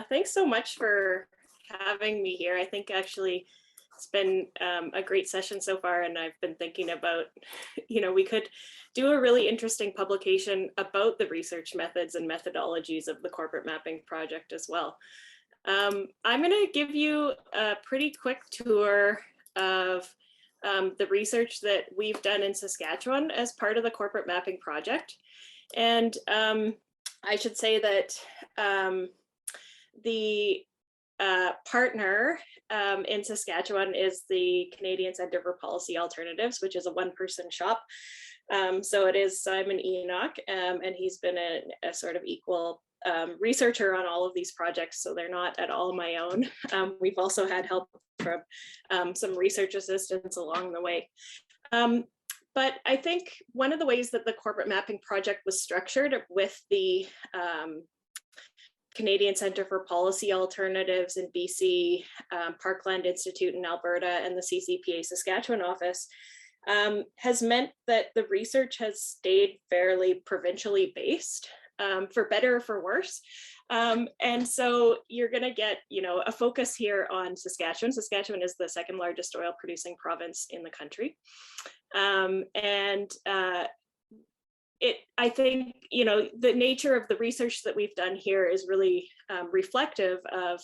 Thanks so much for having me here. I think actually it's been a great session so far, and I've been thinking about, we could do a really interesting publication about the research methods and methodologies of the corporate mapping project as well. I'm going to give you a pretty quick tour of the research that we've done in Saskatchewan as part of the corporate mapping project. And I should say that the partner in Saskatchewan is the Canadian Centre for Policy Alternatives, which is a one-person shop. So it is Simon Enoch, and he's been a sort of equal researcher on all of these projects, so they're not at all my own. We've also had help from some research assistants along the way. But I think one of the ways that the corporate mapping project was structured with the Canadian Centre for Policy Alternatives in BC, Parkland Institute in Alberta, and the CCPA Saskatchewan office has meant that the research has stayed fairly provincially based, for better or for worse. And so you're going to get, a focus here on Saskatchewan. Saskatchewan is the second largest oil producing province in the country. I think, the nature of the research that we've done here is really reflective of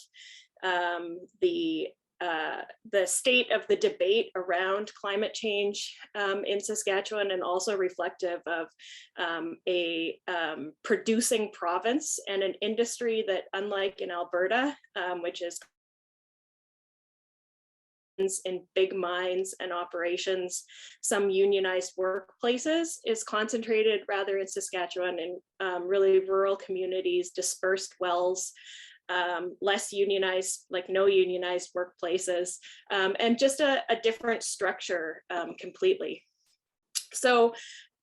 the state of the debate around climate change in Saskatchewan, and also reflective of a producing province and an industry that, unlike in Alberta, which is in big mines and operations, some unionized workplaces, is concentrated rather in Saskatchewan in really rural communities, dispersed wells, less unionized, like no unionized workplaces, and just a different structure completely. So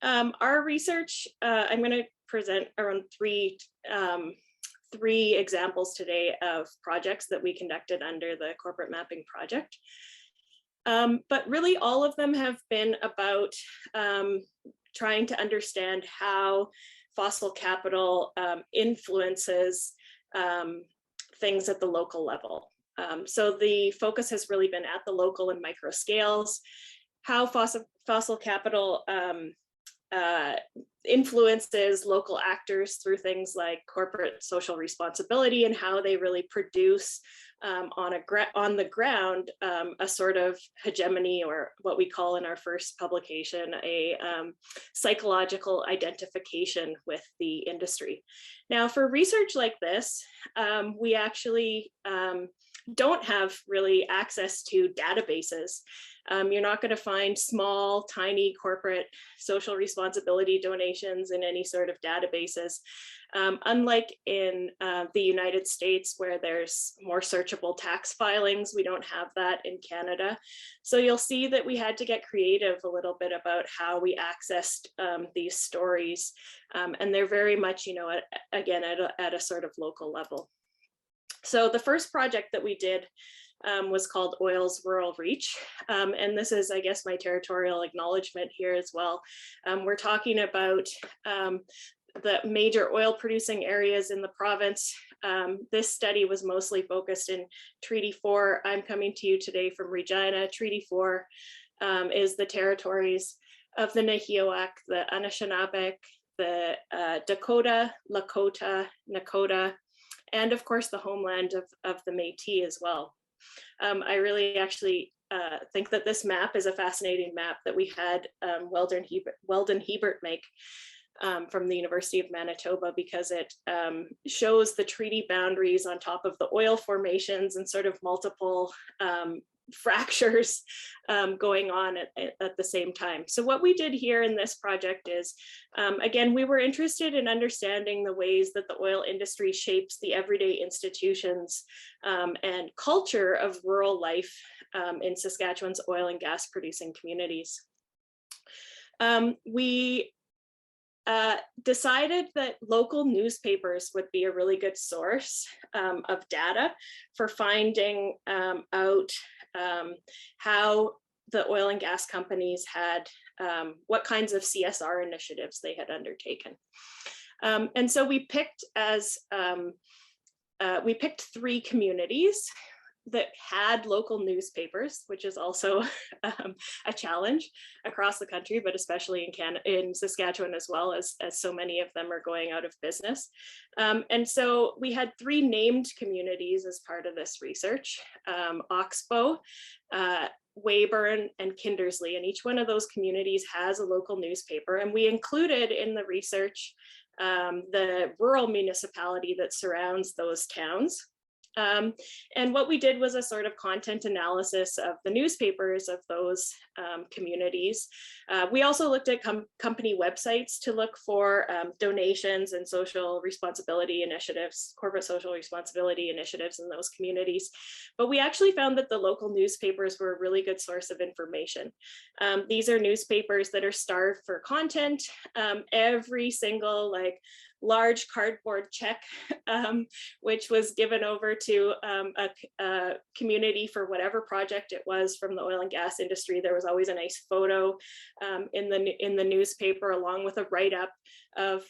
our research, I'm going to present around three examples today of projects that we conducted under the corporate mapping project. But really all of them have been about trying to understand how fossil capital influences things at the local level. So the focus has really been at the local and micro scales, how fossil capital influences local actors through things like corporate social responsibility, and how they really produce on the ground a sort of hegemony, or what we call in our first publication a psychological identification with the industry. Now, for research like this, we actually don't have really access to databases. You're not going to find small, tiny corporate social responsibility donations in any sort of databases. Unlike in the United States, where there's more searchable tax filings, we don't have that in Canada. So you'll see that we had to get creative a little bit about how we accessed these stories. And they're very much, again, at a sort of local level. So the first project that we did was called Oil's Rural Reach. And this is, I guess, my territorial acknowledgement here as well. We're talking about the major oil producing areas in the province. This study was mostly focused in Treaty 4. I'm coming to you today from Regina. Treaty 4 is the territories of the Nahiwak, the Anishinaabe, the Dakota, Lakota, Nakota, and of course the homeland of the Métis as well. I really actually think that this map is a fascinating map that we had Weldon Hebert make from the University of Manitoba, because it shows the treaty boundaries on top of the oil formations and sort of multiple fractures going on at the same time. So what we did here in this project is, again, we were interested in understanding the ways that the oil industry shapes the everyday institutions and culture of rural life in Saskatchewan's oil and gas producing communities. We decided that local newspapers would be a really good source of data for finding out how the oil and gas companies had, what kinds of CSR initiatives they had undertaken. And so we picked as we picked 3 communities that had local newspapers, which is also a challenge across the country, but especially in Saskatchewan as well, as so many of them are going out of business. And so we had 3 named communities as part of this research, Oxbow, Weyburn, and Kindersley, and each one of those communities has a local newspaper. And we included in the research the rural municipality that surrounds those towns. And what we did was a sort of content analysis of the newspapers of those communities. We also looked at company websites to look for donations and social responsibility initiatives, corporate social responsibility initiatives in those communities. But we actually found that the local newspapers were a really good source of information. These are newspapers that are starved for content. Every single large cardboard check, which was given over to a community for whatever project it was from the oil and gas industry. There was always a nice photo in the newspaper, along with a write-up of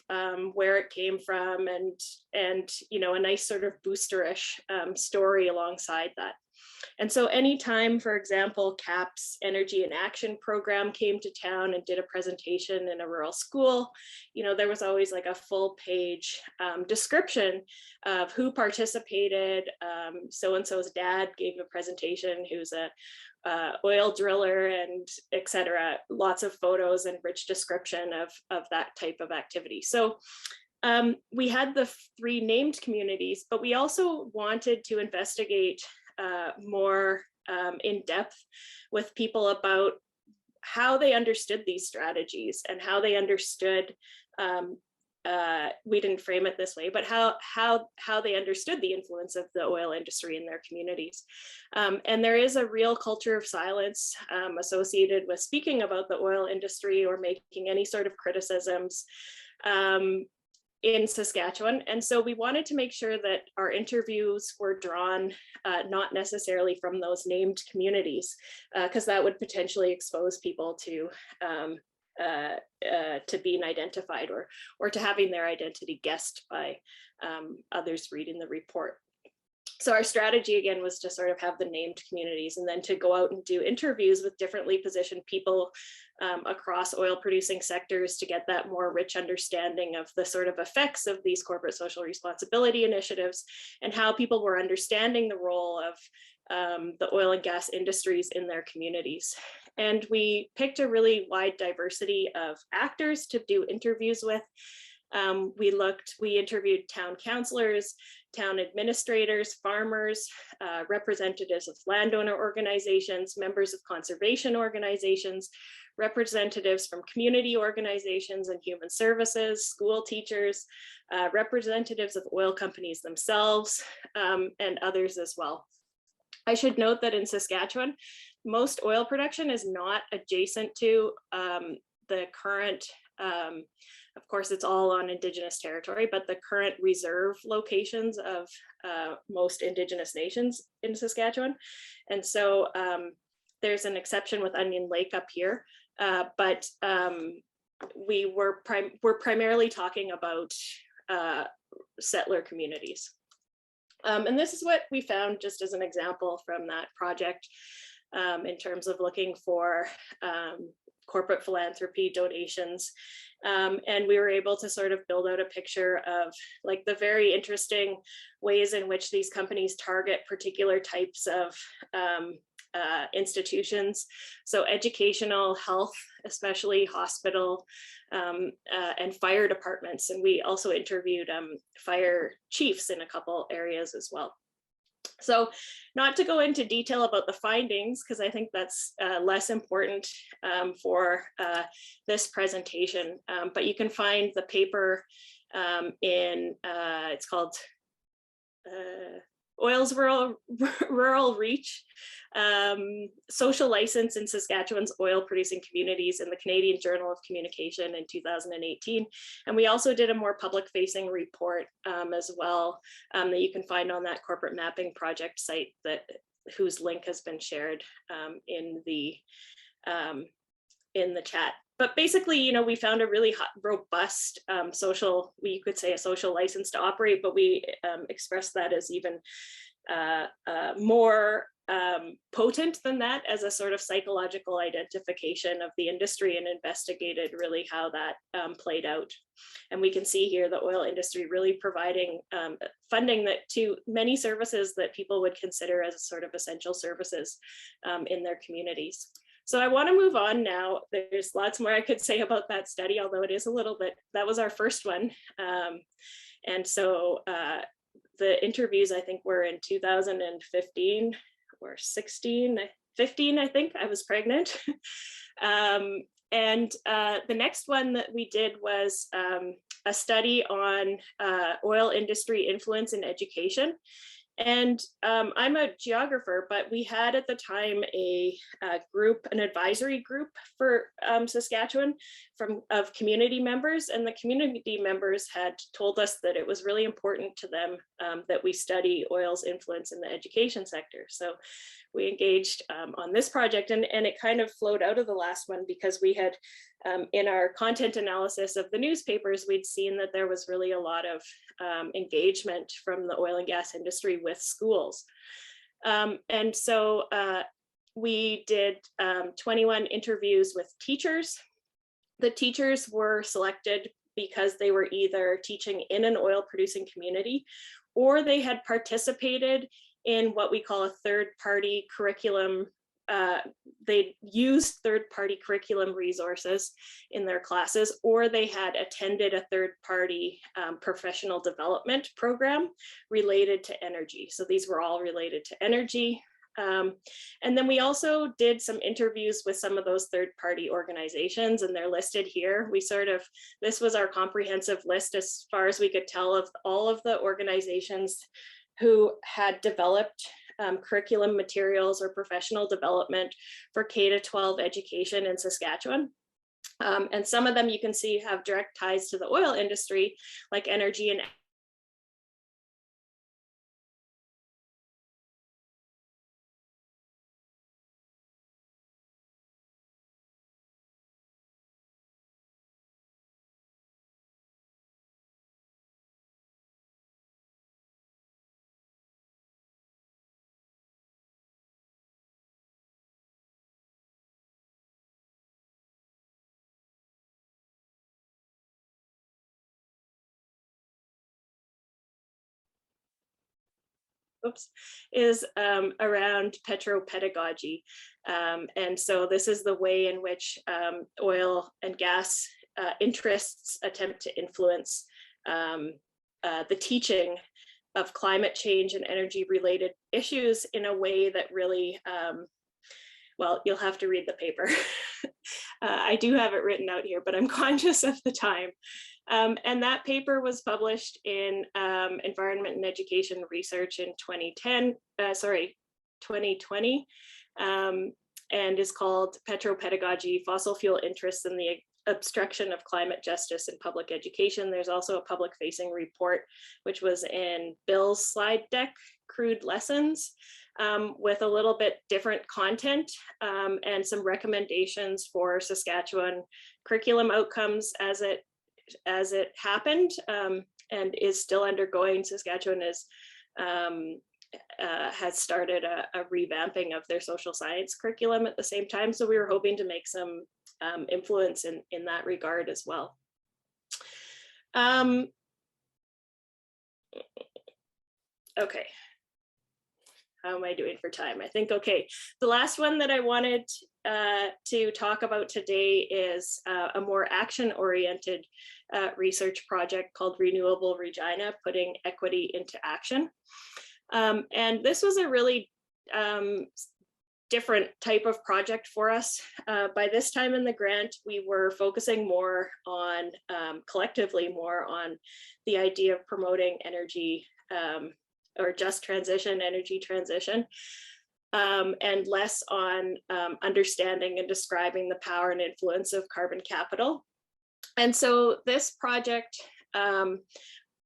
where it came from, and a nice sort of boosterish story alongside that. And so anytime, for example, CAP's Energy in Action program came to town and did a presentation in a rural school, there was always like a full page description of who participated. So-and-so's dad gave a presentation, who's a oil driller, and etc. Lots of photos and rich description of that type of activity. So we had the 3 named communities, but we also wanted to investigate more in depth with people about how they understood these strategies and how they understood, we didn't frame it this way, but how they understood the influence of the oil industry in their communities. And there is a real culture of silence associated with speaking about the oil industry or making any sort of criticisms in Saskatchewan. And so we wanted to make sure that our interviews were drawn not necessarily from those named communities, because that would potentially expose people to being identified or to having their identity guessed by others reading the report. So our strategy again was to sort of have the named communities, and then to go out and do interviews with differently positioned people across oil producing sectors to get that more rich understanding of the sort of effects of these corporate social responsibility initiatives and how people were understanding the role of the oil and gas industries in their communities. And we picked a really wide diversity of actors to do interviews with. We interviewed town councillors, town administrators, farmers, representatives of landowner organizations, members of conservation organizations, representatives from community organizations and human services, school teachers, representatives of oil companies themselves, and others as well. I should note that in Saskatchewan, most oil production is not adjacent to the current, of course, it's all on Indigenous territory, but the current reserve locations of most Indigenous nations in Saskatchewan. And so there's an exception with Onion Lake up here, but we're primarily talking about settler communities. And this is what we found just as an example from that project in terms of looking for corporate philanthropy donations. And we were able to sort of build out a picture of like the very interesting ways in which these companies target particular types of institutions. So educational, health, especially hospital, and fire departments. And we also interviewed fire chiefs in a couple areas as well. So not to go into detail about the findings, because I think that's less important for this presentation, but you can find the paper it's called Oil's Rural Reach, Social License in Saskatchewan's Oil Producing Communities in the Canadian Journal of Communication in 2018. And we also did a more public facing report as well that you can find on that corporate mapping project site whose link has been shared in the chat. But basically, you know, we found a really robust social, we could say a social license to operate, but we expressed that as even more potent than that, as a sort of psychological identification of the industry, and investigated really how that played out. And we can see here the oil industry really providing funding that to many services that people would consider as sort of essential services in their communities. So I want to move on now. There's lots more I could say about that study, although it is a little bit, that was our first one. And so the interviews, I think, were in 2015 or 16, 15, I think. I was pregnant. And the next one that we did was a study on oil industry influence in education. And I'm a geographer, but we had at the time a group, an advisory group for Saskatchewan of community members, and the community members had told us that it was really important to them that we study oil's influence in the education sector. So we engaged on this project, and it kind of flowed out of the last one, because we had in our content analysis of the newspapers, we'd seen that there was really a lot of engagement from the oil and gas industry with schools. And so we did 21 interviews with teachers. The teachers were selected because they were either teaching in an oil producing community, or they had participated in what we call a third-party curriculum. They used third-party curriculum resources in their classes, or they had attended a third-party professional development program related to energy. So these were all related to energy. And then we also did some interviews with some of those third-party organizations, and they're listed here. We sort of, this was our comprehensive list as far as we could tell of all of the organizations who had developed curriculum materials or professional development for K-12 education in Saskatchewan. And some of them you can see have direct ties to the oil industry, like energy and is around petropedagogy. And so this is the way in which oil and gas interests attempt to influence the teaching of climate change and energy related issues in a way that really, well, you'll have to read the paper. I do have it written out here, but I'm conscious of the time. And that paper was published in Environment and Education Research in 2020, and is called Petropedagogy, Fossil Fuel Interests in the Obstruction of Climate Justice in Public Education. There's also a public facing report, which was in Bill's slide deck, Crude Lessons, with a little bit different content and some recommendations for Saskatchewan curriculum outcomes as it happened and is still undergoing. Saskatchewan is has started a revamping of their social science curriculum at the same time. So we were hoping to make some influence in that regard as well. Okay. How am I doing for time? I think, okay. The last one that I wanted to talk about today is a more action-oriented research project called Renewable Regina, Putting Equity into Action. And this was a really different type of project for us. By this time in the grant, we were focusing more on, collectively more on the idea of promoting energy or just transition, energy transition, and less on understanding and describing the power and influence of carbon capital. And so this project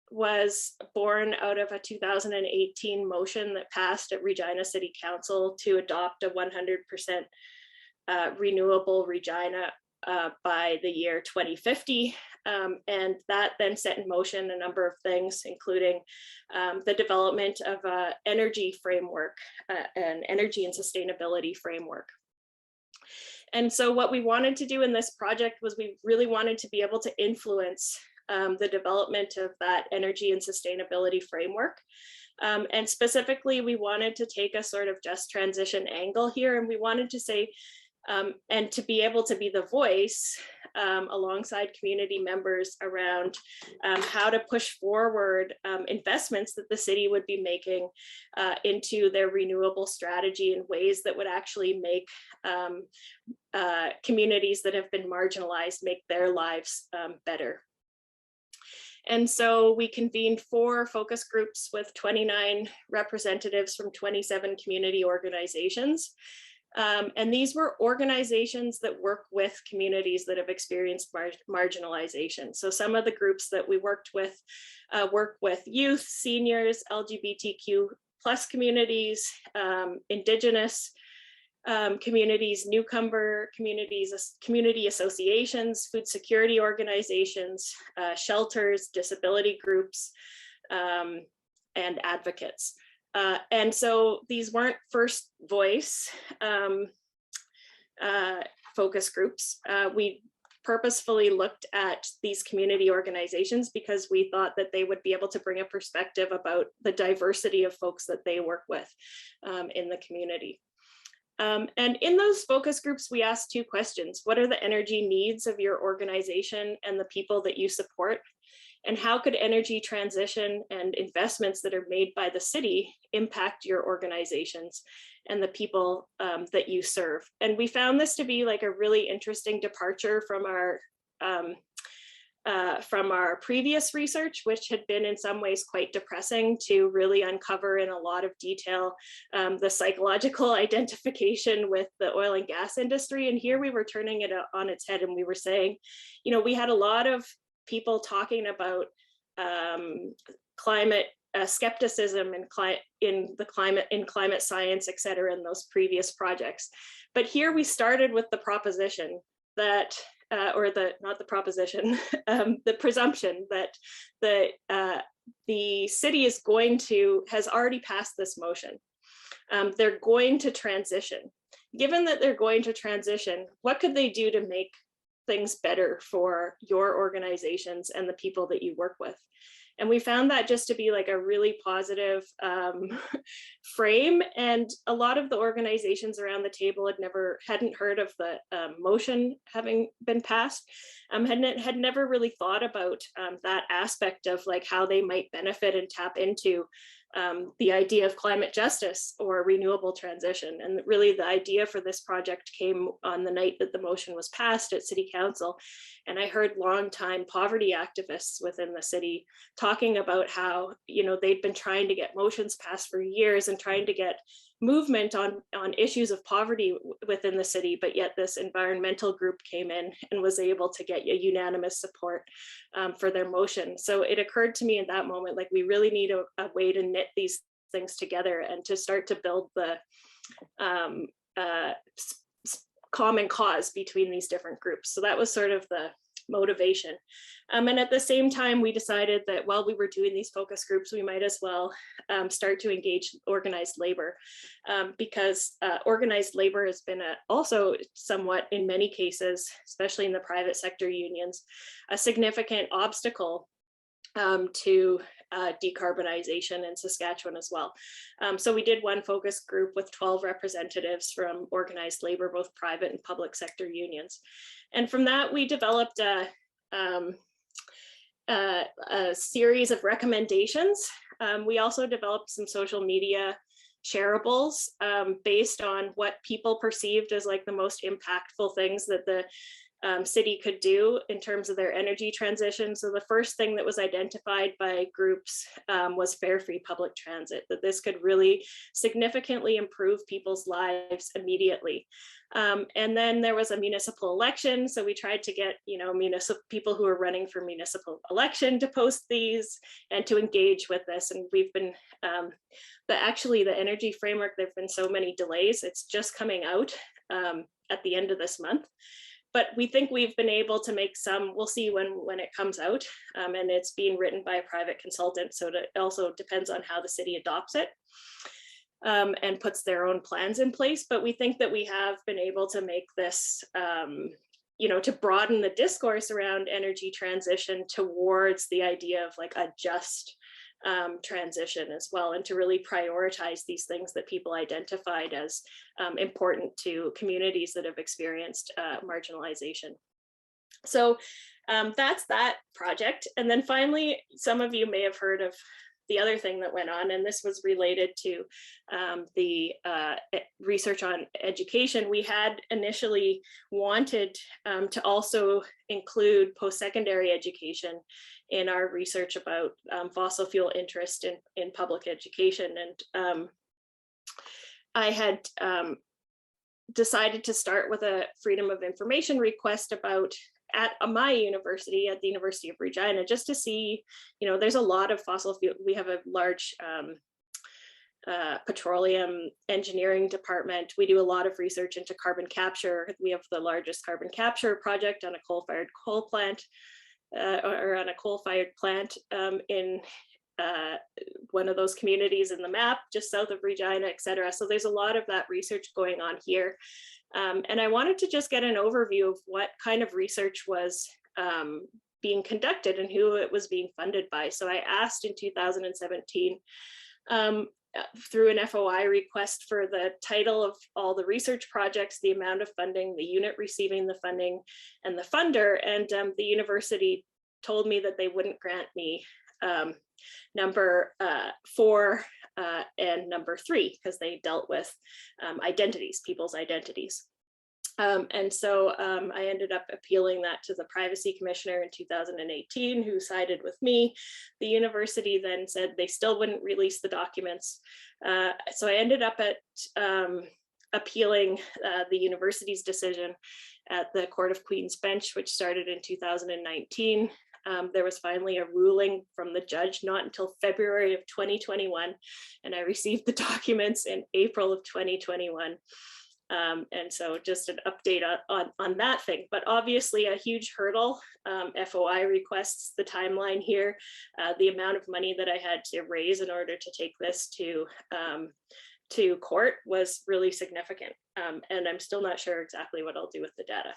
was born out of a 2018 motion that passed at Regina City Council to adopt a 100% renewable Regina by the year 2050. And that then set in motion a number of things, including the development of an energy framework, an energy and sustainability framework. And so what we wanted to do in this project was we really wanted to be able to influence the development of that energy and sustainability framework. And specifically, we wanted to take a sort of just transition angle here, and we wanted to say, and to be able to be the voice alongside community members around how to push forward investments that the city would be making into their renewable strategy in ways that would actually make communities that have been marginalized make their lives better. And so we convened 4 focus groups with 29 representatives from 27 community organizations. And these were organizations that work with communities that have experienced marginalization. So some of the groups that we work with youth, seniors, LGBTQ+ communities, Indigenous communities, newcomer communities, community associations, food security organizations, shelters, disability groups, and advocates. And so these weren't first voice focus groups. We purposefully looked at these community organizations because we thought that they would be able to bring a perspective about the diversity of folks that they work with in the community. And in those focus groups, we asked 2 questions. What are the energy needs of your organization and the people that you support? And how could energy transition and investments that are made by the city impact your organizations and the people that you serve? And we found this to be like a really interesting departure from our previous research, which had been in some ways quite depressing, to really uncover in a lot of detail the psychological identification with the oil and gas industry. And here we were turning it on its head, and we were saying, you know, we had a lot of people talking about climate skepticism and climate science, et cetera, in those previous projects. But here we started with the proposition that, the presumption that the city has already passed this motion. They're going to transition. Given that they're going to transition, what could they do to make things better for your organizations and the people that you work with? And we found that just to be like a really positive frame. And a lot of the organizations around the table hadn't heard of the motion having been passed, had never really thought about that aspect of like how they might benefit and tap into the idea of climate justice or renewable transition. And really the idea for this project came on the night that the motion was passed at City Council. And I heard longtime poverty activists within the city talking about how, you know, they'd been trying to get motions passed for years and trying to get movement on issues of poverty within the city, but yet this environmental group came in and was able to get a unanimous support for their motion. So it occurred to me at that moment, like we really need a way to knit these things together and to start to build the common cause between these different groups. So that was sort of the motivation. And at the same time, we decided that while we were doing these focus groups, we might as well start to engage organized labor, because organized labor has been also somewhat, in many cases, especially in the private sector unions, a significant obstacle to decarbonization in Saskatchewan as well. So we did one focus group with 12 representatives from organized labor, both private and public sector unions. And from that, we developed a series of recommendations. We also developed some social media shareables based on what people perceived as like the most impactful things that the city could do in terms of their energy transition. So the first thing that was identified by groups was fare free public transit, that this could really significantly improve people's lives immediately. And then there was a municipal election. So we tried to get, you know, people who are running for municipal election to post these and to engage with this. And we've been, actually the energy framework, there've been so many delays. It's just coming out at the end of this month. but we think we've been able to make some, we'll see when it comes out, and it's being written by a private consultant, so it also depends on how the city adopts it. And puts their own plans in place. But we think that we have been able to make this, to broaden the discourse around energy transition towards the idea of like a just transition as well, and to really prioritize these things that people identified as important to communities that have experienced marginalization. So that's that project. And then finally, some of you may have heard of the other thing that went on, and this was related to the research on education. We had initially wanted to also include post-secondary education in our research about fossil fuel interest in public education. And I had decided to start with a freedom of information request about at my university, at the University of Regina, just to see, there's a lot of fossil fuel. We have a large petroleum engineering department. We do a lot of research into carbon capture. We have the largest carbon capture project on a coal-fired coal plant, or on a coal-fired plant in one of those communities in the map, just south of Regina, et cetera. So there's a lot of that research going on here. And I wanted to just get an overview of what kind of research was being conducted and who it was being funded by. So I asked in 2017 through an FOI request for the title of all the research projects, the amount of funding, the unit receiving the funding, and the funder. And the university told me that they wouldn't grant me number 4 and number 3, because they dealt with identities, people's identities. And so I ended up appealing that to the privacy commissioner in 2018, who sided with me. The university then said they still wouldn't release the documents. So I ended up at appealing the university's decision at the Court of Queen's Bench, which started in 2019. There was finally a ruling from the judge, not until February of 2021, and I received the documents in April of 2021. And so just an update on that thing, but obviously a huge hurdle. FOI requests, the timeline here, the amount of money that I had to raise in order to take this to court was really significant. And I'm still not sure exactly what I'll do with the data.